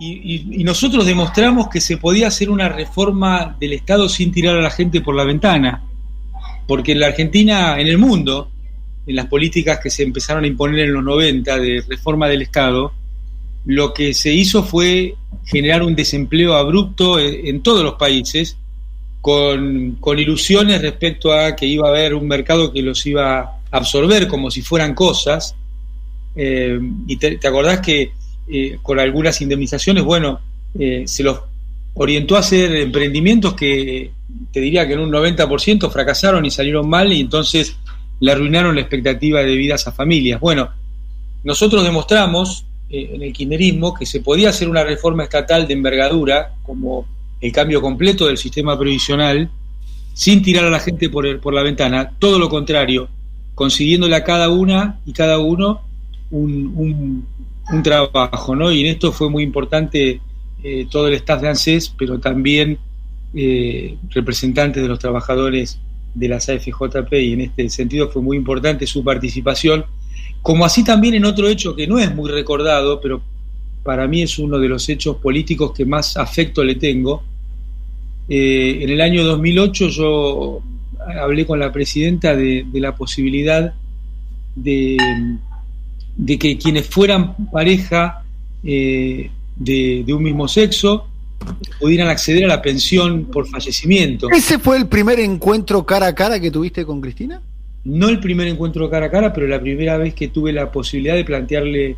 y nosotros demostramos que se podía hacer una reforma del Estado sin tirar a la gente por la ventana, porque en la Argentina, en el mundo, en las políticas que se empezaron a imponer en los 90 de reforma del Estado, lo que se hizo fue generar un desempleo abrupto en todos los países, con ilusiones respecto a que iba a haber un mercado que los iba a absorber como si fueran cosas, y te acordás que con algunas indemnizaciones, se los orientó a hacer emprendimientos que te diría que en un 90% fracasaron y salieron mal, y entonces le arruinaron la expectativa de vida a esas familias. Bueno, nosotros demostramos en el kirchnerismo que se podía hacer una reforma estatal de envergadura, como el cambio completo del sistema previsional, sin tirar a la gente por la ventana, todo lo contrario, consiguiéndole a cada una y cada uno un trabajo, ¿no? Y en esto fue muy importante todo el staff de ANSES, pero también representantes de los trabajadores de las AFJP, y en este sentido fue muy importante su participación, como así también en otro hecho que no es muy recordado, pero para mí es uno de los hechos políticos que más afecto le tengo. En el año 2008 yo hablé con la presidenta de la posibilidad de que quienes fueran pareja de un mismo sexo pudieran acceder a la pensión por fallecimiento. ¿Ese fue el primer encuentro cara a cara que tuviste con Cristina? No el primer encuentro cara a cara, pero la primera vez que tuve la posibilidad de plantearle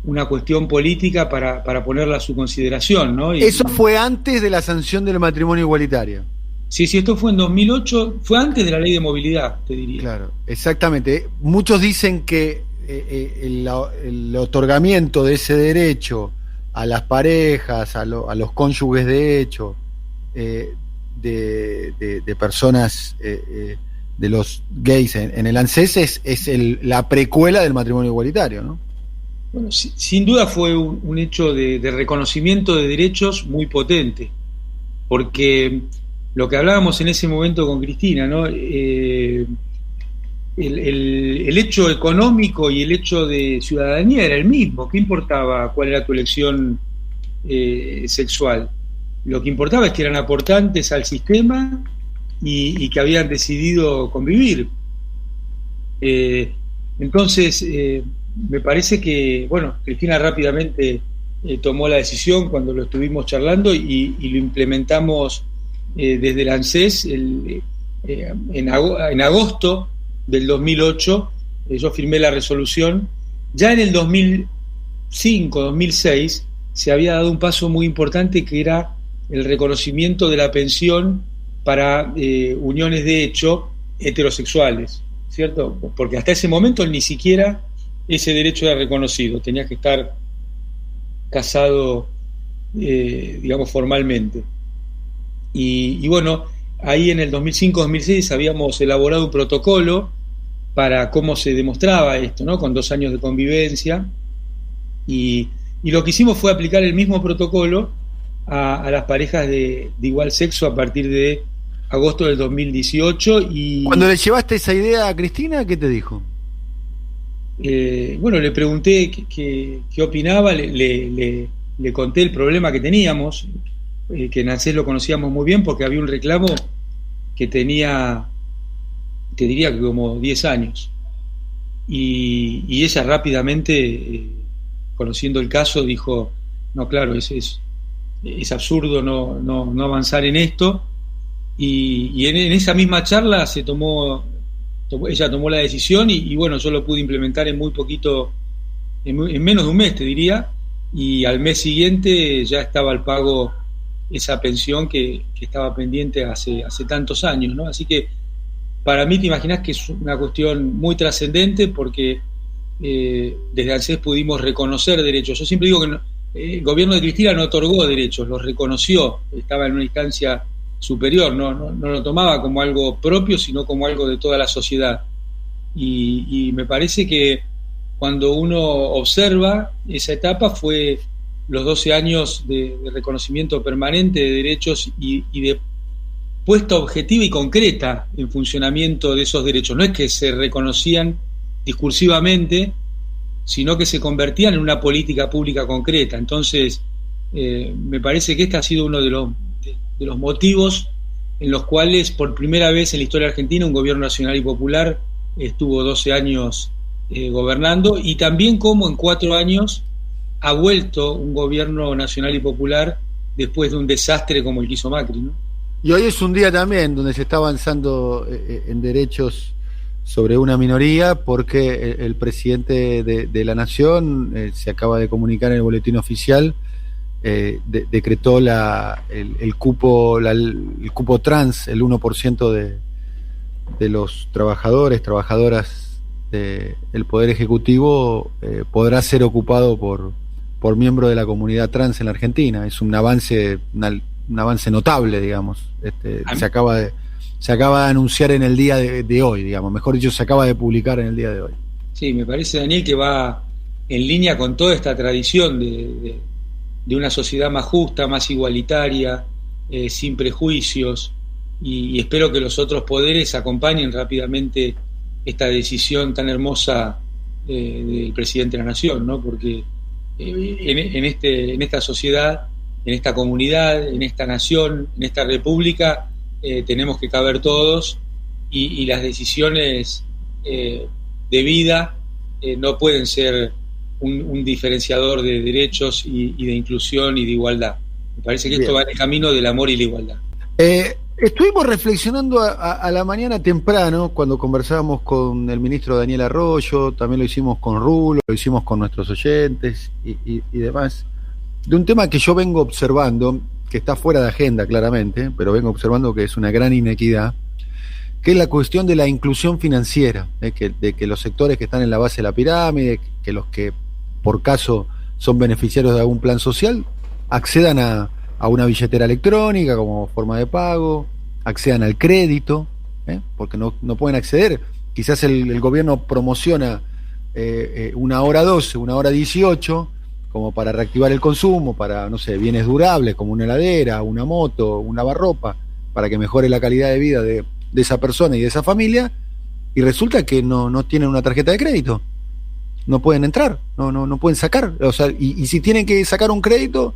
una cuestión política para ponerla a su consideración, ¿no? Eso fue antes de la sanción del matrimonio igualitario. Sí, esto fue en 2008, fue antes de la ley de movilidad, te diría. Claro, exactamente. Muchos dicen que el otorgamiento de ese derecho a las parejas, a los cónyuges de hecho, de personas, de los gays en el ANSES es la precuela del matrimonio igualitario, ¿no? Bueno, sin duda fue un hecho de reconocimiento de derechos muy potente, porque lo que hablábamos en ese momento con Cristina, ¿no? El hecho económico y el hecho de ciudadanía era el mismo. ¿Qué importaba cuál era tu elección sexual? Lo que importaba es que eran aportantes al sistema y que habían decidido convivir. Entonces, me parece que, Cristina rápidamente tomó la decisión cuando lo estuvimos charlando y lo implementamos desde el ANSES en agosto del 2008. Yo firmé la resolución. Ya en el 2005, 2006 se había dado un paso muy importante, que era el reconocimiento de la pensión para uniones de hecho heterosexuales, ¿cierto? Porque hasta ese momento ni siquiera ese derecho era reconocido, tenías que estar casado, formalmente. Y ahí en el 2005-2006 habíamos elaborado un protocolo para cómo se demostraba esto, ¿no? Con 2 años de convivencia, y lo que hicimos fue aplicar el mismo protocolo a las parejas de igual sexo a partir de agosto del 2018. Y cuando le llevaste esa idea a Cristina, ¿qué te dijo? Le pregunté qué opinaba, le conté el problema que teníamos, que en ANSES lo conocíamos muy bien porque había un reclamo que tenía, te diría que como 10 años, y ella rápidamente, conociendo el caso, dijo: no, claro, es absurdo no avanzar en esto, y en esa misma charla ella tomó la decisión, y yo lo pude implementar en muy poquito, en menos de un mes, te diría, y al mes siguiente ya estaba al pago esa pensión que estaba pendiente hace tantos años, ¿no? Así que para mí te imaginás que es una cuestión muy trascendente, porque desde ANSES pudimos reconocer derechos. Yo siempre digo que el gobierno de Cristina no otorgó derechos, los reconoció, estaba en una instancia superior, no lo tomaba como algo propio, sino como algo de toda la sociedad. Y me parece que cuando uno observa esa etapa, fue los 12 años de reconocimiento permanente de derechos y de puesta objetiva y concreta en funcionamiento de esos derechos. No es que se reconocían discursivamente, sino que se convertían en una política pública concreta. Entonces, Me parece que este ha sido uno de los motivos en los cuales por primera vez en la historia argentina un gobierno nacional y popular estuvo 12 años gobernando, y también como en 4 años ha vuelto un gobierno nacional y popular después de un desastre como el que hizo Macri, ¿no? Y hoy es un día también donde se está avanzando en derechos sobre una minoría, porque el presidente de la Nación se acaba de comunicar en el boletín oficial, decretó el cupo trans, el 1% de los trabajadoras del Poder Ejecutivo podrá ser ocupado por miembros de la comunidad trans en la Argentina. Es un avance notable, digamos. Se acaba de anunciar en el día de hoy, digamos, mejor dicho, se acaba de publicar en el día de hoy. Sí, me parece, Daniel, que va en línea con toda esta tradición de una sociedad más justa, más igualitaria, sin prejuicios, y espero que los otros poderes acompañen rápidamente esta decisión tan hermosa del presidente de la Nación, ¿no? Porque en esta sociedad, en esta comunidad, en esta nación, en esta república, tenemos que caber todos, y las decisiones de vida no pueden ser un diferenciador de derechos y de inclusión y de igualdad. Me parece que esto va en el camino del amor y la igualdad. Estuvimos reflexionando a la mañana temprano cuando conversábamos con el ministro Daniel Arroyo, también lo hicimos con Rulo, lo hicimos con nuestros oyentes y demás, de un tema que yo vengo observando, que está fuera de agenda claramente, pero vengo observando que es una gran inequidad, que es la cuestión de la inclusión financiera, de que los sectores que están en la base de la pirámide, que los que por caso son beneficiarios de algún plan social, accedan a una billetera electrónica como forma de pago, accedan al crédito, porque no pueden acceder. Quizás el gobierno promociona una hora 12, una hora 18, como para reactivar el consumo, para, no sé, bienes durables como una heladera, una moto, un lavarropa, para que mejore la calidad de vida de esa persona y de esa familia, y resulta que no tienen una tarjeta de crédito, no pueden entrar, no pueden sacar, o sea, y si tienen que sacar un crédito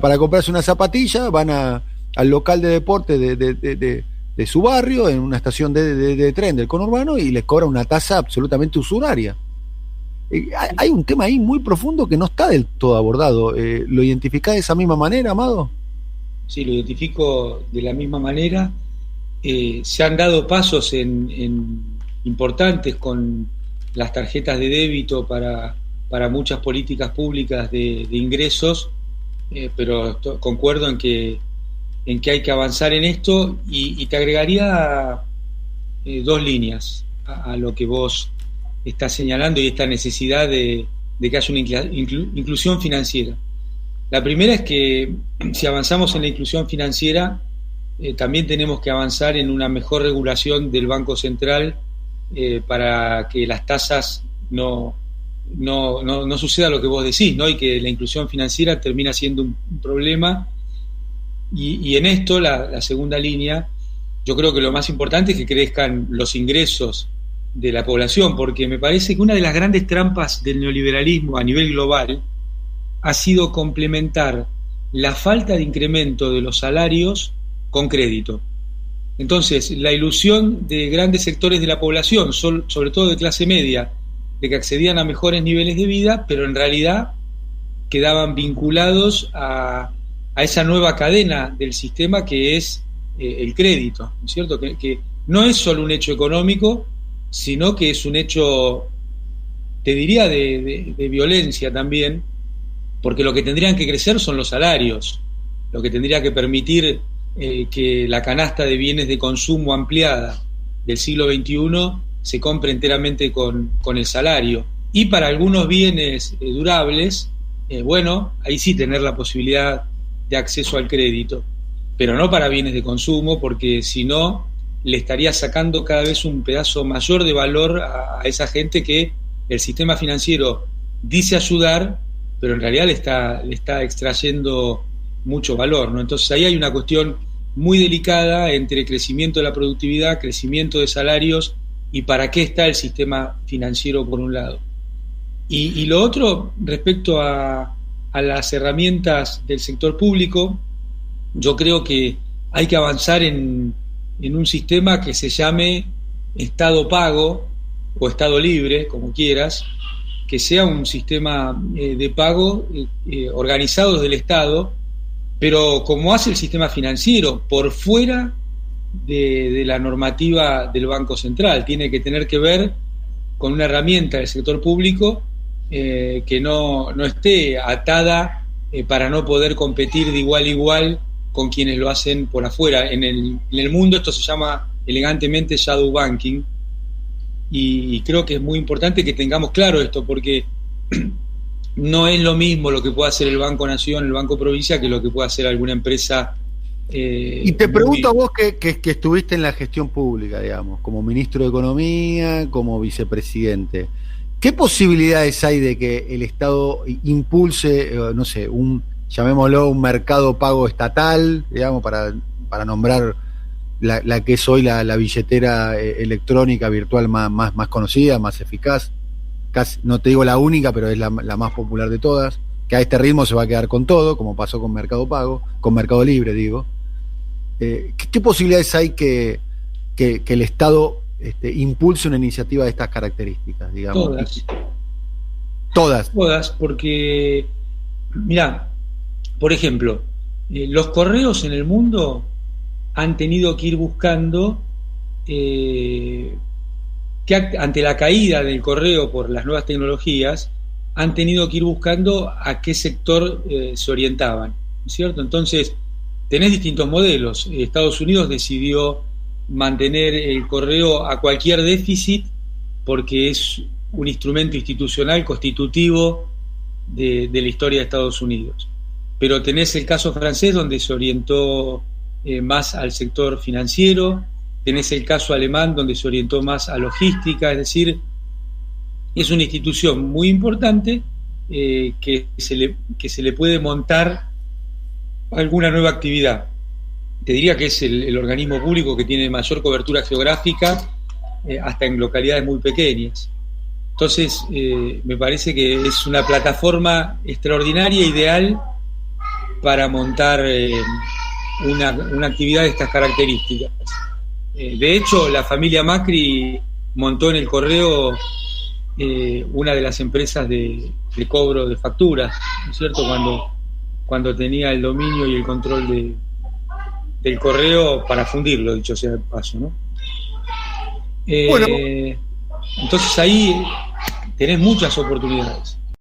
para comprarse una zapatilla, van al local de deporte de su barrio, en una estación de tren del conurbano, y les cobran una tasa absolutamente usuraria. Hay un tema ahí muy profundo que no está del todo abordado. ¿Lo identificás de esa misma manera, Amado? Sí, lo identifico de la misma manera. Se han dado pasos importantes con las tarjetas de débito para muchas políticas públicas de ingresos, pero concuerdo en que hay que avanzar en esto, y te agregaría 2 líneas a lo que vos estás señalando, y esta necesidad de que haya una inclusión financiera. La primera es que si avanzamos en la inclusión financiera, también tenemos que avanzar en una mejor regulación del Banco Central, para que las tasas no suceda lo que vos decís, ¿no? Y que la inclusión financiera termina siendo un problema. Y en esto, la segunda línea, yo creo que lo más importante es que crezcan los ingresos de la población, porque me parece que una de las grandes trampas del neoliberalismo a nivel global ha sido complementar la falta de incremento de los salarios con crédito. Entonces, la ilusión de grandes sectores de la población, sobre todo de clase media, de que accedían a mejores niveles de vida, pero en realidad quedaban vinculados a esa nueva cadena del sistema que es el crédito, ¿no es cierto? Que no es solo un hecho económico, sino que es un hecho, te diría, de violencia también, porque lo que tendrían que crecer son los salarios, lo que tendría que permitir que la canasta de bienes de consumo ampliada del siglo XXI se compre enteramente con el salario, y para algunos bienes durables, bueno, ahí sí tener la posibilidad de acceso al crédito, pero no para bienes de consumo, porque si no le estaría sacando cada vez un pedazo mayor de valor a esa gente que el sistema financiero dice ayudar, pero en realidad le está extrayendo mucho valor, ¿no? Entonces ahí hay una cuestión muy delicada entre crecimiento de la productividad, crecimiento de salarios, y para qué está el sistema financiero por un lado. Y lo otro, respecto a a las herramientas del sector público. Yo creo que hay que avanzar en un sistema que se llame Estado pago o Estado libre, como quieras, que sea un sistema de pago organizado desde el Estado, pero como hace el sistema financiero, por fuera de la normativa del Banco Central. Tiene que tener que ver con una herramienta del sector público que no esté atada para no poder competir de igual a igual con quienes lo hacen por afuera. En el mundo esto se llama elegantemente shadow banking, y creo que es muy importante que tengamos claro esto, porque no es lo mismo lo que puede hacer el Banco Nación, el Banco Provincia, que lo que puede hacer alguna empresa. Y te pregunto a vos que estuviste en la gestión pública, digamos, como ministro de Economía, como vicepresidente, ¿qué posibilidades hay de que el Estado impulse, no sé, llamémoslo un mercado pago estatal, digamos, para nombrar la que es hoy la billetera electrónica virtual más conocida, más eficaz? Casi, no te digo la única, pero es la más popular de todas, que a este ritmo se va a quedar con todo, como pasó con Mercado Pago, con Mercado Libre, digo. ¿Qué posibilidades hay que el Estado impulse una iniciativa de estas características, digamos? Todas, porque, mirá, por ejemplo, los correos en el mundo han tenido que ir buscando, que ante la caída del correo por las nuevas tecnologías, han tenido que ir buscando a qué sector se orientaban, ¿cierto? Entonces, tenés distintos modelos. Estados Unidos decidió mantener el correo a cualquier déficit porque es un instrumento institucional constitutivo de la historia de Estados Unidos. Pero tenés el caso francés, donde se orientó más al sector financiero. Tenés el caso alemán, donde se orientó más a logística. Es decir, es una institución muy importante que se le puede montar alguna nueva actividad. Te diría que es el organismo público que tiene mayor cobertura geográfica, hasta en localidades muy pequeñas. Entonces, me parece que es una plataforma extraordinaria, ideal para montar una actividad de estas características. De hecho, la familia Macri montó en el correo una de las empresas de cobro de facturas, ¿no es cierto?, cuando tenía el dominio y el control del correo, para fundirlo, dicho sea de paso, ¿no? Bueno. Entonces ahí tenés muchas oportunidades.